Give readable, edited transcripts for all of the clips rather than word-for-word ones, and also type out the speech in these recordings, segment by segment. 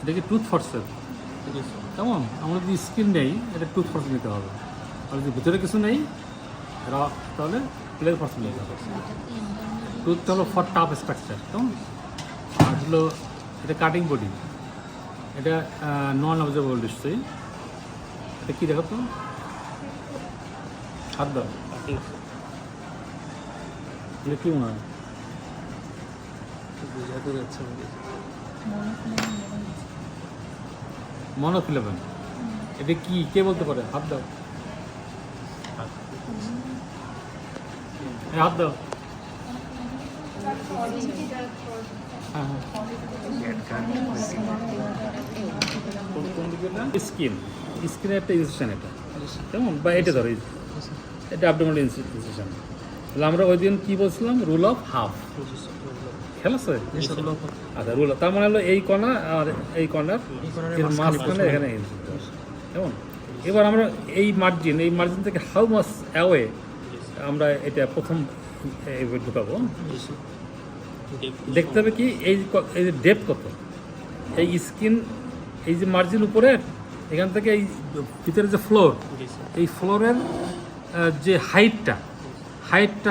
দেখি টুথ ফোর্সের কেমন, আমরা যদি স্কিন নেই এটা টুথ ফোর্স নিতে হবে, আর যদি ভিতরে কিছু নেই তাহলে প্লেগ ফোর্স নিতে হবে। টুথটা হলো ফর টাফ স্ট্রাকচার কেমন, আর হলো এটা কাটিং বডি, এটা নন অবজার্ভেবল নিশ্চয়ই। এটা কী দেখো তো, হাত দাও, এটা কী মনে হয়? বোঝাতে যাচ্ছে মনোফিলামেন্ট। এটা কি, কে বলতে পারে? হাত দাও, হাত দাও। হ্যাঁ হ্যাঁ, স্কিন, স্কিনের একটা ইনসেকশন এটা কেমন, বা এটা ধরো এটা অ্যাবডোমিনাল ইনসেকশন। তাহলে আমরা ওই দিন কী বলছিলাম, রুল অফ হাফ, খেয়াল আছে? আচ্ছা, রুল, তার মানে হলো এই কণা আর এই কণার মাঝখানে এখানে কেমন। এবার আমরা এই মার্জিন থেকে হাউ মাস অ্যাওয়ে আমরা এটা প্রথম ঢুকাবো। দেখতে হবে কি এই যে ডেপথ কত, এই স্কিন, এই যে মার্জিন উপরের এখান থেকে এই ভিতরে যে ফ্লোর, এই ফ্লোরের যে হাইটটা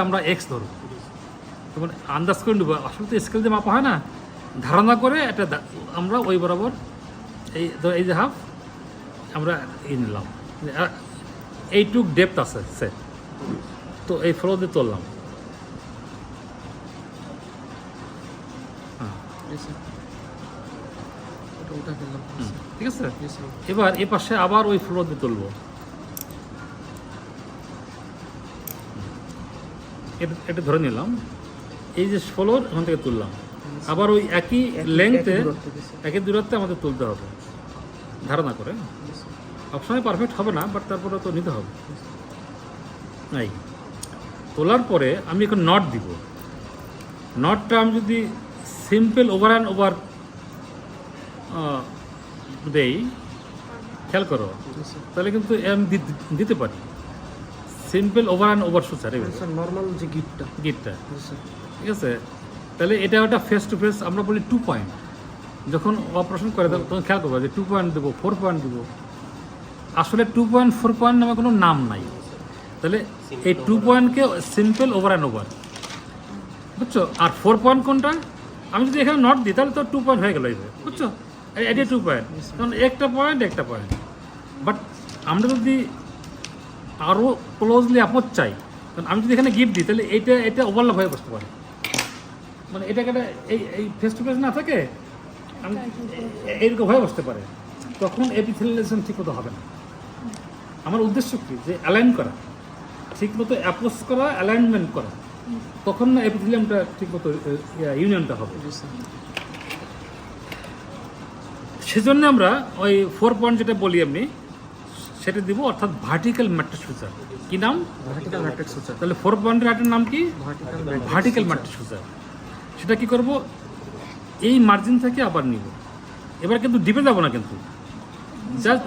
আমরা এক্স ধরব, তখন আন্দাজ করে নেব। আসলে তো স্কেল দিয়ে মাপা হয় না, ধারণা করে এটা আমরা ওই বরাবর এই যে হাফ আমরা এই নিলাম, এইটুক ডেপথ আছে সে, তো এই ফ্লোর দিয়ে তুললাম। ঠিক আছে, এবার এ পাশে আবার ওই ফ্লোর দিয়ে তুলবো, এটা ধরে নিলাম, এই যে ফ্লোর ওখান থেকে তুললাম, আবার ওই একই লেংথে একই দূরত্বে আমাদের তুলতে হবে ধারণা করে। সবসময় পারফেক্ট হবে না, বাট তারপরে তো নিতে হবে। নাই, তোলার পরে আমি এখন নট দিব। নটটা আমি যদি সিম্পল ওভার অ্যান্ড ওভার দেই, খেয়াল করো, তাহলে কিন্তু আমি দিতে পারি simple over and over suture, normal যে গিফটটা, ঠিক আছে। তাহলে এটা ওটা ফেস টু ফেস আমরা বলি 2 পয়েন্ট। যখন অপারেশন করে দেবো তখন খেয়াল করবো যে 2 পয়েন্ট দেবো, 4 পয়েন্ট দেবো। আসলে 2 পয়েন্ট 4 পয়েন্ট নামে কোনো নাম নাই। তাহলে এই 2 পয়েন্টকে সিম্পল ওভার অ্যান্ড ওভার, বুঝছো? আর 4 পয়েন্ট কোনটা, আমি যদি এখানে নট দিই তাহলে তো 2 পয়েন্ট হয়ে গেল, বুঝছো? এটা 2 পয়েন্ট, কারণ একটা পয়েন্ট। বাট আমরা যদি আরও ক্লোজলি অ্যাপ্রোচ চাই, কারণ আমি যদি এখানে গিফট দিই তাহলে এটা ওভারল্যাপ হয়ে বসতে পারে, মানে এটাকে এই ফেস টু ফেস না থাকে আমি এইরকম হয়ে বসতে পারে, তখন এপিথেলিয়ালাইজেশন ঠিক মতো হবে না। আমার উদ্দেশ্য কি, যে অ্যালাইন করা, ঠিক মতো অ্যাপ্রোচ করা, অ্যালাইনমেন্ট করা, তখন না এপিথেলিয়ামটা ঠিক মতো ইউনিয়নটা হবে। সেজন্য আমরা ওই 4 পয়েন্ট যেটা বলি আমি সেটা দিব, অর্থাৎ ভার্টিক্যাল ম্যাট্রিক্স সুচার। কি নাম? Vertical matrix suture. তাহলে 4 পয়েন্টের আরেকটার নাম কি? Vertical matrix suture. সেটা কি করব, এই মার্জিন থেকে আবার নিব। এবার কিন্তু ডিপে যাবো না, কিন্তু জাস্ট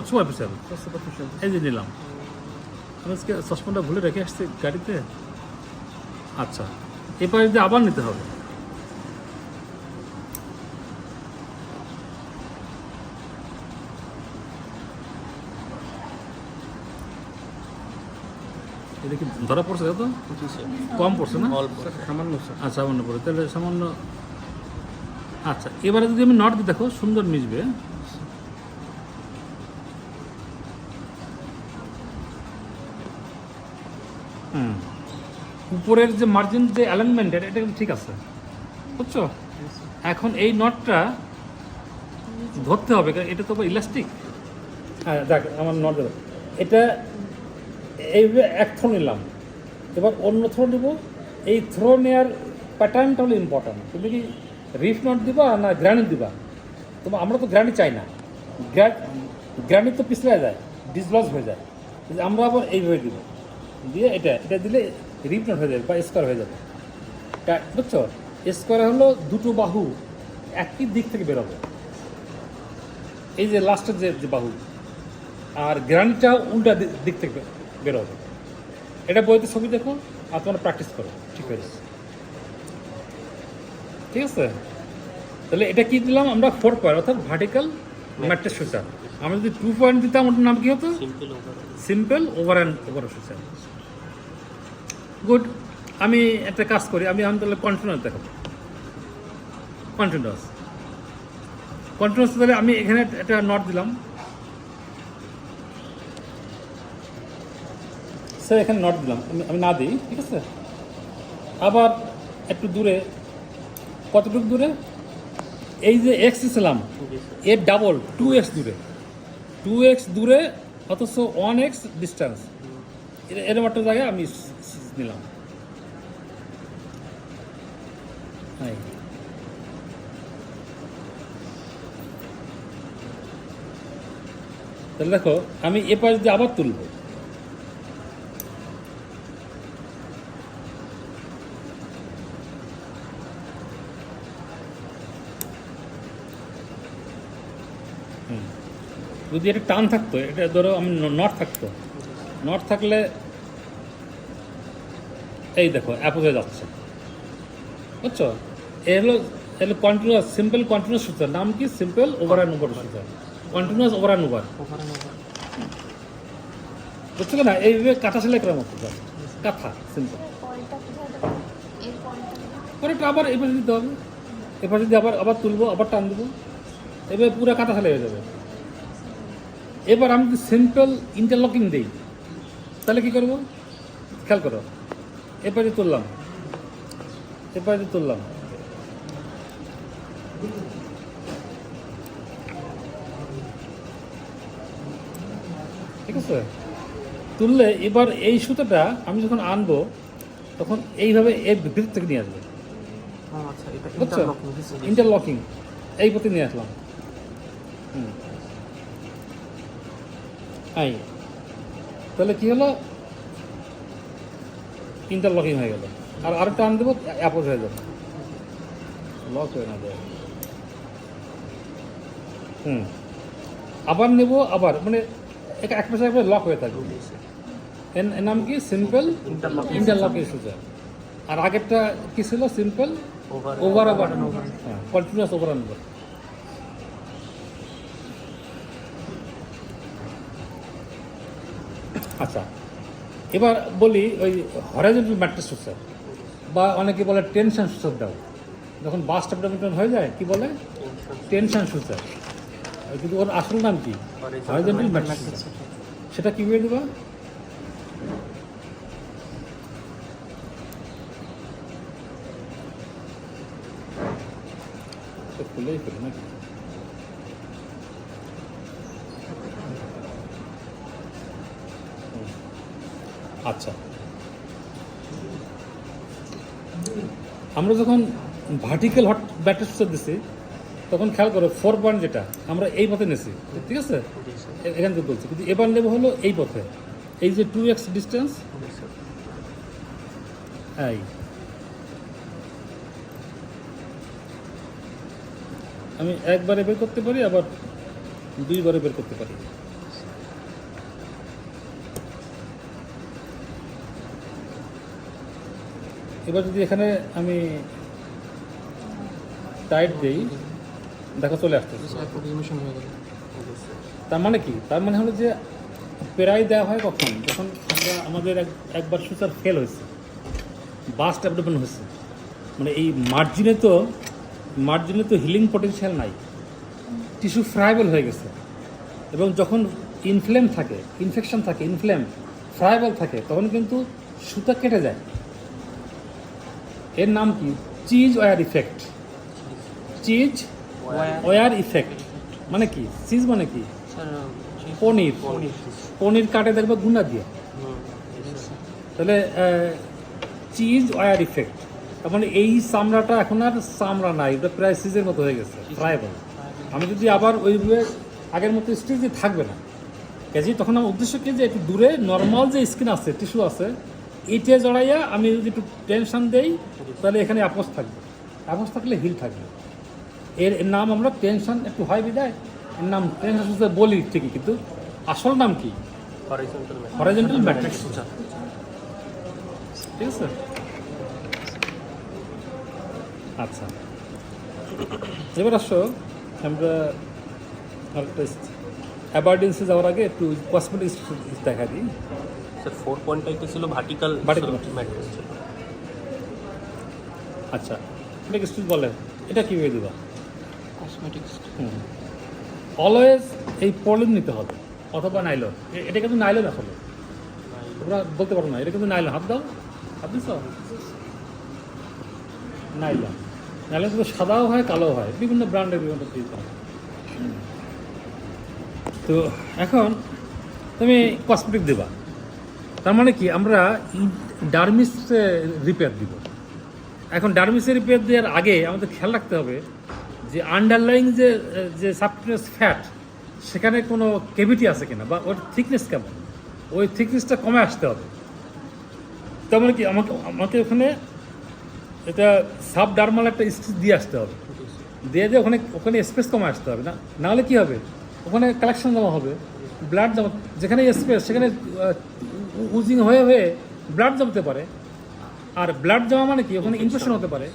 সুপারফিশিয়াল, এই যে নিলাম। আমি আজকে চশমাটা ভুলে রেখে আসছি গাড়িতে। আচ্ছা, এবার যদি আবার নিতে হবে, এটা কি ধরা পড়ছে? তো কম পড়ছে না, সামান্য। আচ্ছা, সামান্য পড়ে, তাহলে সামান্য। আচ্ছা, এবারে যদি আমি নট দিই, দেখো সুন্দর মিশবে। উপরের যে মার্জিন যে অ্যালাইনমেন্টের, এটা কিন্তু ঠিক আছে, বুঝছো? এখন এই নটটা ধরতে হবে, এটা তো ইলাস্টিক। হ্যাঁ, দেখ আমার নট দেবো, এটা এইভাবে এক থ্রো নিলাম, এবার অন্য থ্রো নিব। এই থ্রো নেওয়ার প্যাটার্নটা হলো ইম্পর্ট্যান্ট। তুমি কি রিফ নট দিবা না গ্রানিট দিবা? তোমার আমরা তো গ্রানিট চাই না, গ্রানিট তো পিছলে যায়, ডিসলজ হয়ে যায়। আমরা আবার এইভাবে দিব, দিয়ে এটা দিলে রিফ নট হয়ে যাবে বা স্কোয়ার হয়ে যাবে, বুঝছো? স্কোয়ার হলো দুটো বাহু একই দিক থেকে বেরোবে, এই যে লাস্টের যে বাহু, আর গ্রানিটটা উল্টা দিক থেকে বেরোবে। এটা বইতে ছবি দেখো আর তোমরা প্র্যাকটিস করো, ঠিক হয়ে যাচ্ছে। ঠিক আছে, তাহলে এটা কি দিলাম আমরা 4 পয়েন্ট, অর্থাৎ ভার্টিক্যাল ম্যাট্রিক্স সুচার। আমরা যদি 2 পয়েন্ট দিতাম ওটার নাম কি হতো? Simple over and over suture. Good. আমি একটা কাজ করি, আমি তাহলে কন্টিনিউয়াস দেখাবো। কন্টিনিউয়াস তাহলে আমি এখানে একটা নট দিলাম, স্যার এখানে নট দিলাম, আমি না দিই, ঠিক আছে। আবার একটু দূরে, কতটুকু দূরে? এই যে এক্স দিয়েছিলাম এর ডাবল 2x দূরে, 2x দূরে, অথচ 1x ডিস্টেন্স, এরকম একটা জায়গায় আমি নিলাম। হ্যাঁ, তাহলে দেখো আমি এ পাশ দিয়ে আবার তুলব, যদি এটা টান থাকতো, এটা ধরো আমি নট থাকতো, নট থাকলে এই দেখো অ্যাপোজে যাচ্ছে, বুঝছো? এ হলো কন্টিনিউয়াস, সিম্পল কন্টিনিউয়াস সুচার। নাম কি? Simple over and over suture, continuous over and over. বুঝছো না? এইভাবে কাঁথা সেলাই করার মতো কাঁথা সিম্পল। পরেরটা আবার এবার দিতে হবে, এবার যদি আবার তুলবো, আবার টান দেবো, এবার পুরো কাঁথা সেলাই হয়ে যাবে। এবার আমি যদি সিম্পল ইন্টারলকিং দিই তাহলে কী করবো? খেয়াল করো, এপাশে তুললাম, এপাশে তুললাম, ঠিক আছে? তুললে এবার এই সুতোটা আমি যখন আনবো তখন এইভাবে এর ভিতর থেকে নিয়ে আসবে, বুঝছো? ইন্টারলকিং এই পথে নিয়ে আসলাম। আই তাহলে কি হলো? ইন্টারলকিং হয়ে গেল। আর আরেকটা আন দেবো, অ্যাপোজ হয়ে যাবে, লক হয়ে না যায়। আবার নেব, আবার মানে এক পাশে একবার লক হয়ে থাকবে। এর নাম কি? Simple interlocking suture. আর আগেরটা কি ছিল? সিম্পল ওভার ওভার, হ্যাঁ, কন্টিনিউয়াস ওভার অ্যান্ড ওভার। আচ্ছা, এবার বলি ওই হরাইজন্টাল ম্যাট্রিক্স সুচার, বা অনেকে বলে টেনশন সুচার দাও। যখন বাস্ট অ্যাবডোমেন হয়ে যায় কি বলে? Tension suture. কিন্তু ওর আসল নাম কি? Horizontal matrix suture. সেটা কীভাবে দেবা? খুলেই ফেলে নাকি? আচ্ছা, আমরা যখন ভার্টিক্যাল হট ব্যাটারি সুচার দিছি তখন খেয়াল করো 4 পয়েন্ট যেটা আমরা এই পথে নিয়েছি, ঠিক আছে? এখান থেকে বলছি, কিন্তু এবার নেব হলো এই পথে, এই যে 2x ডিস্টেন্স, এই আমি একবারে বের করতে পারি, আবার 2বারে বের করতে পারি। এবার যদি এখানে আমি টাইট দিই, দেখো চলে আসছে। তার মানে কি? তার মানে হলো যে প্রায় দেওয়া হয় কখন? যখন আমরা আমাদের একবার সুচার ফেল হয়েছে, বাস্ট অ্যাবডোমেন হয়েছে, মানে এই মার্জিনে তো হিলিং পটেনশিয়াল নাই, টিস্যু ফ্রাইবল হয়ে গেছে, এবং যখন ইনফ্লেম থাকে, ইনফেকশন থাকে, ফ্রাইবল থাকে, তখন কিন্তু সুতা কেটে যায়। এর নাম কি? Cheese wire effect. Cheese wire effect মানে কি? চিজ মানে কি? পনির। পনির কাটে দেখবে গুঁড়া দিয়ে, তাহলে চিজ ওয়ার ইফেক্ট। তার মানে এই চামড়াটা এখন আর চামড়া নাই, ওটা প্রায় চিজের মতো হয়ে গেছে, ফ্রাইবল। আমি যদি আবার ওইভাবে আগের মতো স্টেজে থাকবে না, কাজে তখন আমার উদ্দেশ্য কি? যে একটু দূরে নর্মাল যে স্কিন আছে, টিস্যু আছে, এইটা জড়াইয়া আমি যদি একটু টেনশন দেই তাহলে এখানে অ্যাপোজ থাকবে, অ্যাপোজ থাকলে হিল থাকবে। এর নাম আমরা টেনশন একটু হয় বিদায় এর নাম টেনশন সুচার বলি ঠিকই, কিন্তু আসল নাম কি? হরাইজন্টাল ম্যাট্রিক্স সুচার, ঠিক আছে? আচ্ছা, এবার আসো আমরা আরেকটা অ্যাবার্ডেন্সে যাওয়ার আগে একটু কসমেটিক্স দেখা দিই। স্যার 4.5 ছিল ভার্টিক্যাল Vertical ম্যাট্রেস ছিল। আচ্ছা, এটা কি বলে, এটা কীভাবে দেবা? কসমেটিক্স অলওয়েজ এই পলিন নিতে হবে অথবা নাইলন। এটা কিন্তু নাইলন আসলে, তোমরা বলতে পারো না, এটা কিন্তু নাইলন। হাত দাও, হাত দিচ্ছ, নাইলন। নাইলন কিন্তু সাদাও হয়, কালো হয়, বিভিন্ন ব্র্যান্ডের বিভিন্ন পিস হয়। তো এখন তুমি কসমেটিক দেবা, তার মানে কি আমরা ডার্মিসে রিপেয়ার দিব। এখন ডার্মিসে রিপেয়ার দেওয়ার আগে আমাদের খেয়াল রাখতে হবে যে আন্ডারলাইং যে সাবকিউটাস ফ্যাট, সেখানে কোনো কেভিটি আছে কিনা, বা ওর থিকনেস কেমন, ওই থিকনেসটা কমে আসতে হবে। তার মানে কি আমাকে ওখানে এটা সাবডার্মাল একটা স্টিচ দিয়ে আসতে হবে, দিয়ে ওখানে স্পেস কমে আসতে হবে। নাহলে কী হবে, ওখানে কালেকশন জমা হবে, ব্লাড জমা, যেখানে স্পেস সেখানে উজিং হয়ে ব্লাড জমতে পারে। আর ব্লাড জমা মানে কি, ওখানে ইনফেকশন হতে পারে।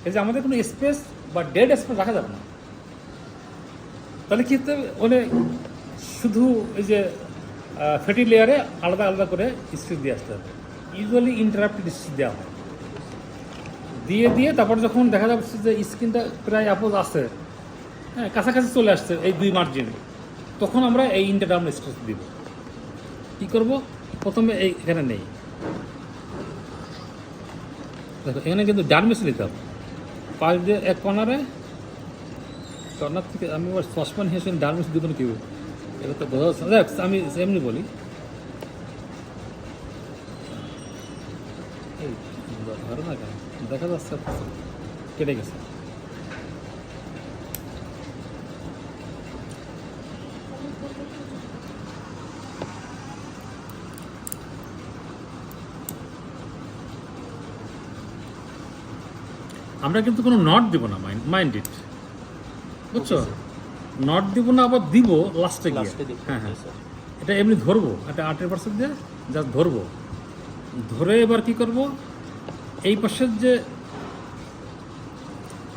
এই যে আমাদের কোনো স্পেস বা ডেড স্পেস রাখা যাবে না। তাহলে কী হতে হবে, শুধু এই যে ফ্যাটি লেয়ারে আলাদা আলাদা করে স্টিচ দিয়ে আসতে হবে। ইউজুয়ালি ইন্টারাপ্টেড স্টিচ দেওয়া হয়, দিয়ে তারপর যখন দেখা যাচ্ছে যে স্কিনটা প্রায় অ্যাপোজ আছে, হ্যাঁ কাছাকাছি চলে আসছে এই দুই মার্জিন, তখন আমরা এই ইন্টারডার্মাল স্টিচ দিব। কী করবো, প্রথমে এখানে নেই, দেখো এখানে কিন্তু ডার্মিস নিতে হবে, পাশ দিয়ে এক কর্নার থেকে আমি আবার সসপ্যান হিসেবে ডার্মিস দিব না, কি এটা তো বোঝা যাচ্ছে। দেখ আমি এমনি বলি, এই ধরো না কেন, দেখা যাচ্ছে কেটে গেছে। আমরা কিন্তু কোনো নট দিব না, মাইন্ড ইট, বুঝছো? নট দিব না, আবার দিব লাস্টে গিয়ে। হ্যাঁ হ্যাঁ, এটা এমনি ধরবো, এটা 8% দিয়ে জাস্ট ধরবো, ধরে এবার কি করব, এই পাশের যে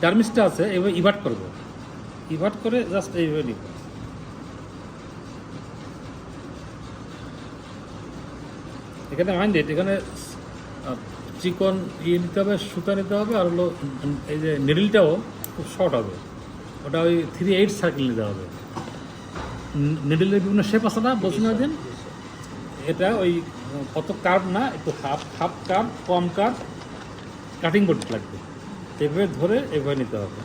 ডার্মিসটা আছে এবার ইভার্ট করব, ইভার্ট করে জাস্ট এইভাবে নিব। এখানে মাইন্ড ইট, এখানে চিকন নিতে হবে, সুতা নিতে হবে, আর হলো এই যে নিডলটাও খুব শর্ট হবে, ওটা ওই 3/8 সার্কেল নিতে হবে। নিডলের বিভিন্ন শেপ আছে না, বলছি না দিন, এটা ওই কত কার্ভ না, একটু হাফ কার্ভ, কম কার্ভ কাটিং করতে লাগবে, এভাবে ধরে এভাবে নিতে হবে।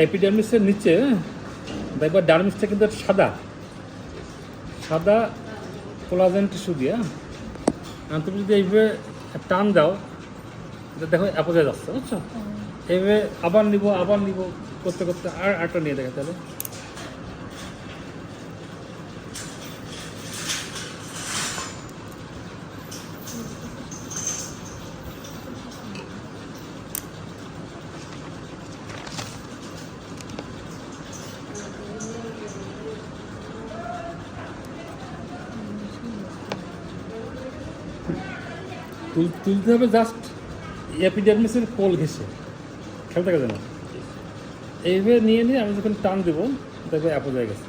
এপিডার্মিসের নিচে দেখবা ডার্মিসটা কিন্তু সাদা সাদা কোলাজেন টিস্যু দিয়ে, তুমি যদি এইভাবে টান দাও, দেখো অ্যাপোজে যাচ্ছে, বুঝছো? এইভাবে আবার নিব করতে করতে আর একটা নিয়ে দেখে, তাহলে তুলতে হবে জাস্ট এপিডার্মিসের কোল ঘেসে, খেয়াল থাকে যেন এইভাবে নিয়ে আমি যখন টান দেবো দেখবে অ্যাপোজ হয়ে গেছে।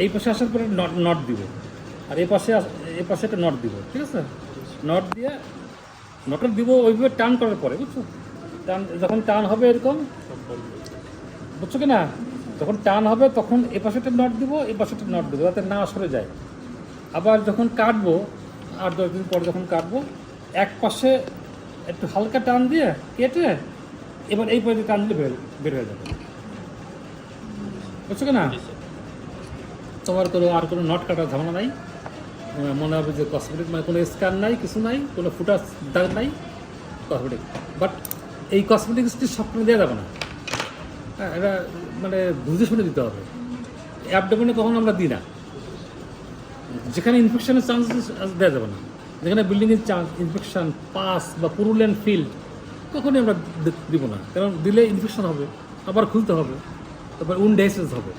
এই পাশে আসার পরে নট দিব, আর এই পাশে একটা নট দিব, ঠিক আছে? নট দিয়ে নটটা দিব ওইভাবে টান করার পরে, বুঝছো? যখন টান হবে এরকম, বুঝছো কি না, যখন টান হবে তখন এ পাশে একটা নট দিব, এই পাশে একটা নট দেবো, যাতে না সরে যায়। আবার যখন কাটবো 8-10 দিন পরে যখন কাটবো, এক পাশে একটু হালকা টান দিয়ে কেটে এবার এই পর্যন্ত টান দিলে বের হয়ে যাবে, বুঝছো কি না? তোমার আর কোনো নট কাটার ঝামেলা নাই, মনে হবে যে কসমেটিক, মানে কোনো স্ক্যান নাই, কিছু নাই, কোনো ফুটার দাগ নাই, কসমেটিক। বাট এই কসমেটিক্সটি সবসময় দেওয়া যাবে না, হ্যাঁ, এটা মানে বুঝে শুনে দিতে হবে। অ্যাবডোমেনে কখনো আমরা দিই না, যেখানে ইনফেকশনের চান্সেস দেওয়া যাবে না, যেখানে বিল্ডিংয়ের চান্স ইনফেকশন পাস বা পুরুলেন ফিল্ড তখনই আমরা দিব না, কারণ দিলে ইনফেকশন হবে, আবার খুলতে হবে, তারপর উন্ড ডাইসেস হবে।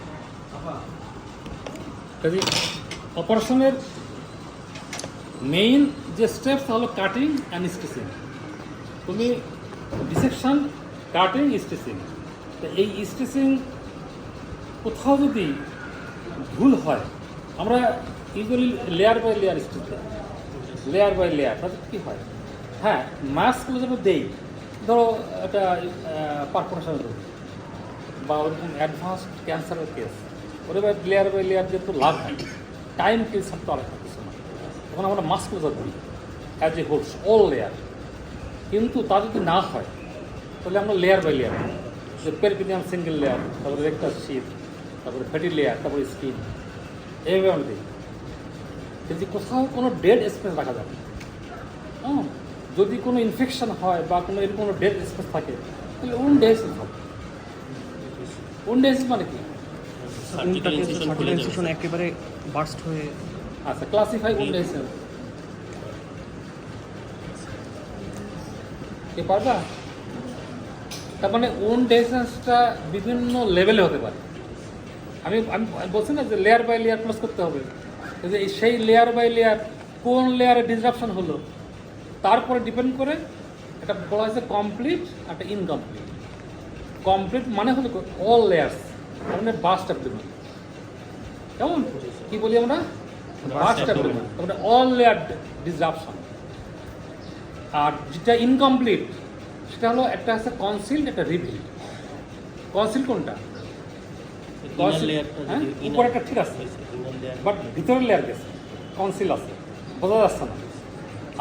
কাজে অপারেশনের মেইন যে স্টেপস হলো কাটিং অ্যান্ড স্টিচিং। তুমি ডিসেকশন, কাটিং, স্টিচিং, তো এই স্টিচিং কোথাও যদি ভুল হয়, আমরা usually layer by layer stitch দিই, লেয়ার বাই লেয়ার, তাতে কী হয়, হ্যাঁ মাস্কগুলো যেন দেই, ধরো একটা পারফোরেশনের রোগ বা ওরকম অ্যাডভান্সড ক্যান্সারের কেস, ওরে বাই লেয়ার যেহেতু লাভ হয়, টাইম কিলস তো আলাদা কিছু না, তখন আমরা মাস্কগুলো দিই as a holes all layer. কিন্তু তা যদি না হয় তাহলে আমরা লেয়ার বাই লেয়ার, যে পেরিপিডিয়াম সিঙ্গেল লেয়ার, তারপরে রেক্টাস শীট, তারপরে ফ্যাটি লেয়ার, তারপরে স্কিন, এইভাবে আমরা দিই। যদি কোথাও কোনো ডেড স্পেস রাখা যাবে, হ্যাঁ, যদি কোনো ইনফেকশন হয় বা কোনো এরকম কোনো ডেড স্পেস থাকে তাহলে উন্ড ডাইসেস হবে। উন্ড ডাইসেস মানে কি? সার্জিক্যাল ইনসিশন খুলে যাবে। ইনসিশন একেবারে বার্স্ট হয়ে আচ্ছা, ক্লাসিফাই উন্ড ডাইসেস কে পারবা? তার মানে উন্ড ডাইসেসটা বিভিন্ন লেভেলে হতে পারে। আমি আমি বলছি না যে লেয়ার বাই লেয়ার ক্লোজ করতে হবে, যে সেই লেয়ার বাই লেয়ার কোন লেয়ারে ডিসরাপশন হলো তারপরে ডিপেন্ড করে এটা বলা হয়েছে কমপ্লিট, একটা ইনকমপ্লিট। কমপ্লিট মানে হলো অল লেয়ার্স, মানে বাস্ট অ্যাবডোমেন, কেমন কি বলি আমরা, বাস্ট অ্যাবডোমেন, তারপরে অল লেয়ার ডিসরাপশন। আর যেটা ইনকমপ্লিট সেটা হলো একটা আছে কনসিল্ড, একটা রিভিল। কনসিল্ড কোনটা? ইনার লেয়ারটা হ্যাঁ, যদি উপরে একটা ঠিক আছে, ইনার লেয়ার বাট ভিতরের লেয়ার গেছে, কনসিল আছে, বোঝা যাচ্ছে না।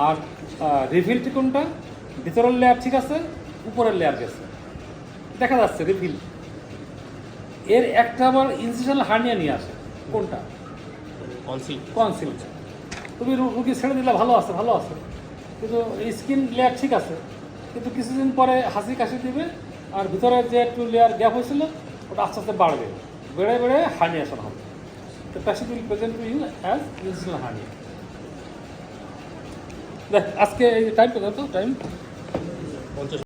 আর রিভিলটি কোনটা? ভিতরের লেয়ার ঠিক আছে, উপরের লেয়ার গেছে, দেখা যাচ্ছে রিভিল। এর একটা আবার ইনসিশনাল হার্নিয়া নিয়ে আসে, কোনটা? Conceal conceal. তুমি রুগী ছেড়ে দিলে ভালো আছে, ভালো আছে, কিন্তু স্কিন লেয়ার ঠিক আছে, কিন্তু কিছুদিন পরে হাসি কাশি দিবে, আর ভিতরে যে একটু লেয়ার গ্যাপ হয়েছিল ওটা আস্তে আস্তে বাড়বে, বেড়ে বেড়ে হার্নিয়েশন হবে। The patient will present to you as incisional hernia. দেখ আজকে এই টাইম কত, টাইম 50